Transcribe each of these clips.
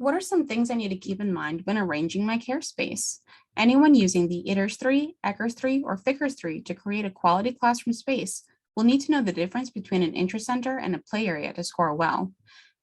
What are some things I need to keep in mind when arranging my care space? Anyone using the Itters 3, Eckers 3, or Fickers 3 to create a quality classroom space will need to know the difference between an interest center and a play area to score well.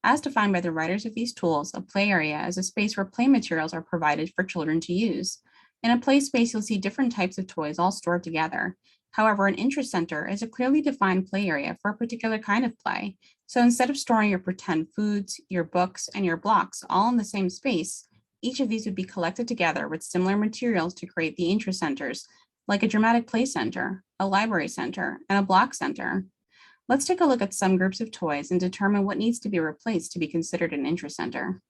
As defined by the writers of these tools, a play area is a space where play materials are provided for children to use. In a play space, you'll see different types of toys all stored together. However, an interest center is a clearly defined play area for a particular kind of play. So instead of storing your pretend foods, your books, and your blocks all in the same space, each of these would be collected together with similar materials to create the interest centers, like a dramatic play center, a library center, and a block center. Let's take a look at some groups of toys and determine what needs to be replaced to be considered an interest center.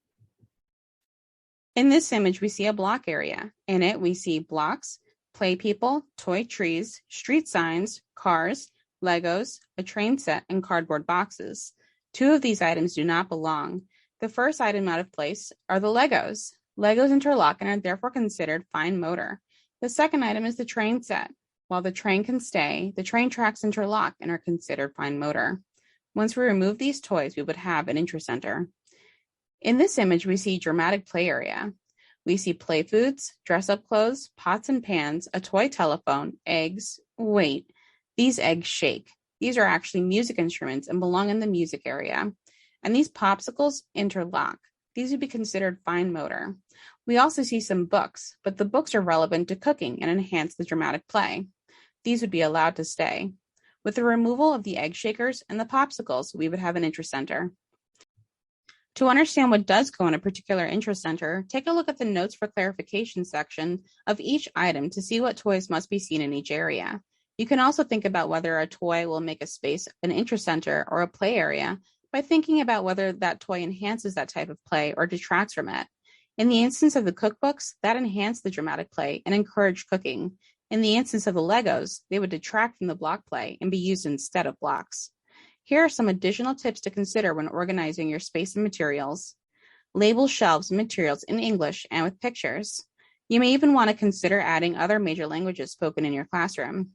In this image, we see a block area. In it, we see blocks, play people, toy trees, street signs, cars, Legos, a train set, and cardboard boxes. Two of these items do not belong. The first item out of place are the Legos. Legos interlock and are therefore considered fine motor. The second item is the train set. While the train can stay, the train tracks interlock and are considered fine motor. Once we remove these toys, we would have an interest center. In this image, we see dramatic play area. We see play foods, dress-up clothes, pots and pans, a toy telephone, eggs. Wait, these eggs shake. These are actually music instruments and belong in the music area. And these popsicles interlock. These would be considered fine motor. We also see some books, but the books are relevant to cooking and enhance the dramatic play. These would be allowed to stay. With the removal of the egg shakers and the popsicles, we would have an interest center. To understand what does go in a particular interest center, take a look at the notes for clarification section of each item to see what toys must be seen in each area. You can also think about whether a toy will make a space an interest center or a play area by thinking about whether that toy enhances that type of play or detracts from it. In the instance of the cookbooks, that enhanced the dramatic play and encouraged cooking. In the instance of the Legos, they would detract from the block play and be used instead of blocks. Here are some additional tips to consider when organizing your space and materials. Label shelves and materials in English and with pictures. You may even want to consider adding other major languages spoken in your classroom.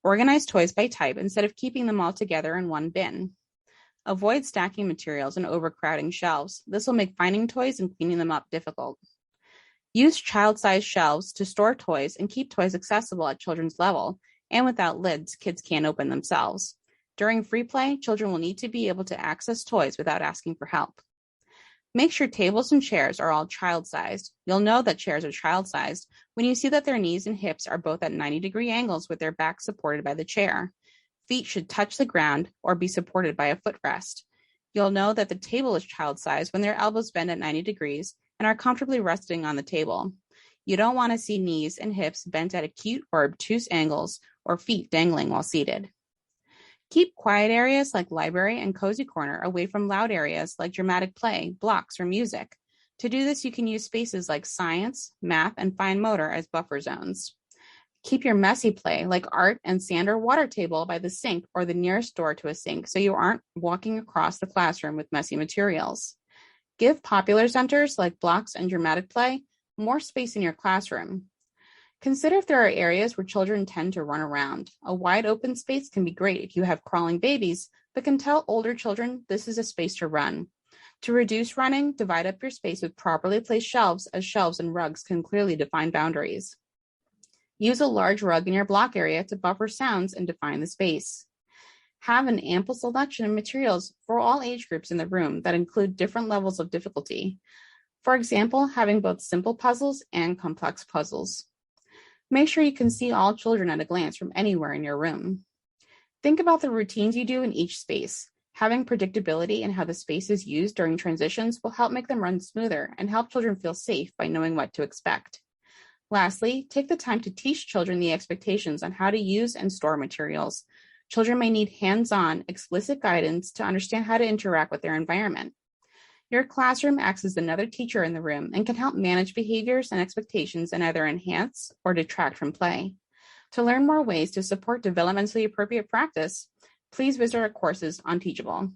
Organize toys by type instead of keeping them all together in one bin. Avoid stacking materials and overcrowding shelves. This will make finding toys and cleaning them up difficult. Use child-sized shelves to store toys and keep toys accessible at children's level, and without lids kids can't open themselves. During free play, children will need to be able to access toys without asking for help. Make sure tables and chairs are all child-sized. You'll know that chairs are child-sized when you see that their knees and hips are both at 90-degree angles with their backs supported by the chair. Feet should touch the ground or be supported by a footrest. You'll know that the table is child-sized when their elbows bend at 90 degrees and are comfortably resting on the table. You don't want to see knees and hips bent at acute or obtuse angles or feet dangling while seated. Keep quiet areas like library and cozy corner away from loud areas like dramatic play, blocks, or music. To do this, you can use spaces like science, math, and fine motor as buffer zones. Keep your messy play like art and sand or water table by the sink or the nearest door to a sink so you aren't walking across the classroom with messy materials. Give popular centers like blocks and dramatic play more space in your classroom. Consider if there are areas where children tend to run around. A wide open space can be great if you have crawling babies, but can tell older children this is a space to run. To reduce running, divide up your space with properly placed shelves, as shelves and rugs can clearly define boundaries. Use a large rug in your block area to buffer sounds and define the space. Have an ample selection of materials for all age groups in the room that include different levels of difficulty. For example, having both simple puzzles and complex puzzles. Make sure you can see all children at a glance from anywhere in your room. Think about the routines you do in each space. Having predictability in how the space is used during transitions will help make them run smoother and help children feel safe by knowing what to expect. Lastly, take the time to teach children the expectations on how to use and store materials. Children may need hands-on, explicit guidance to understand how to interact with their environment. Your classroom acts as another teacher in the room and can help manage behaviors and expectations and either enhance or detract from play. To learn more ways to support developmentally appropriate practice, please visit our courses on Teachable.